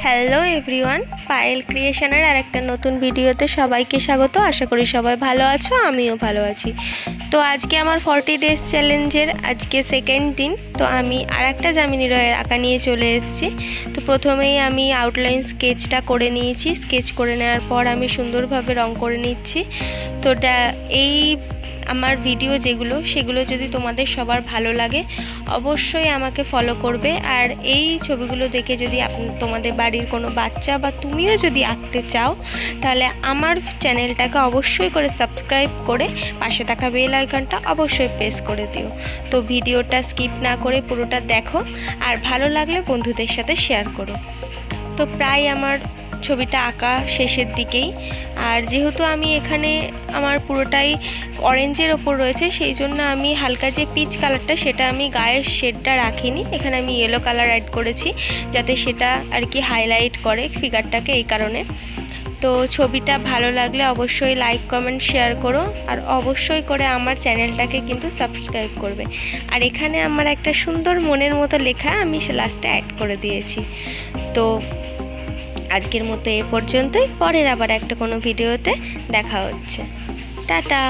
Hello everyone, Payel ক্রিয়েশনের আর একটা নতুন ভিডিওতে সবাইকে স্বাগত। আশা করি সবাই ভালো আছো, আমিও ভালো আছি। তো আজকে আমার 40 ডেজ চ্যালেঞ্জের আজকে সেকেন্ড দিন। তো আমি আর একটা যামিনী রয়ের আঁকা নিয়ে চলে এসেছি। তো প্রথমেই আমি আউটলাইন স্কেচটা করে নিয়েছি। স্কেচ করে নেওয়ার পর আমি সুন্দরভাবে রং করে নিচ্ছি। তো এই আমার ভিডিও সেগুলো যদি তোমাদের সবার ভালো লাগে অবশ্যই আমাকে ফলো করবে। আর এই ছবিগুলো দেখে যদি তোমাদের বাড়ির কোনো বাচ্চা বা তুমিও যদি আঁকতে চাও তাহলে আমার চ্যানেলটাকে অবশ্যই করে সাবস্ক্রাইব করে পাশে থাকা বেল আইকনটা অবশ্যই প্রেস করে দিও। তো ভিডিওটা স্কিপ না করে পুরোটা দেখো, আর ভালো লাগলে বন্ধুদের সাথে শেয়ার করো। তো প্রায় আমার ছবিটা আঁকা শেষের দিকেই। আর যেহেতু আমি এখানে আমার পুরোটাই অরেঞ্জের ওপর রয়েছে, সেই জন্য আমি হালকা যে পিচ কালারটা সেটা আমি গায়ের শেডটা রাখিনি। এখানে আমি ইয়েলো কালার অ্যাড করেছি যাতে সেটা আর কি হাইলাইট করে ফিগারটাকে, এই কারণে। তো ছবিটা ভালো লাগলে অবশ্যই লাইক কমেন্ট শেয়ার করো, আর অবশ্যই করে আমার চ্যানেলটাকে কিন্তু সাবস্ক্রাইব করবে। আর এখানে আমার একটা সুন্দর মনের মতো লেখা আমি লাস্টে অ্যাড করে দিয়েছি। তো আজকের মতো এ পর্যন্তই, পরের আবার একটা কোনো ভিডিওতে দেখা হচ্ছে। টাটা।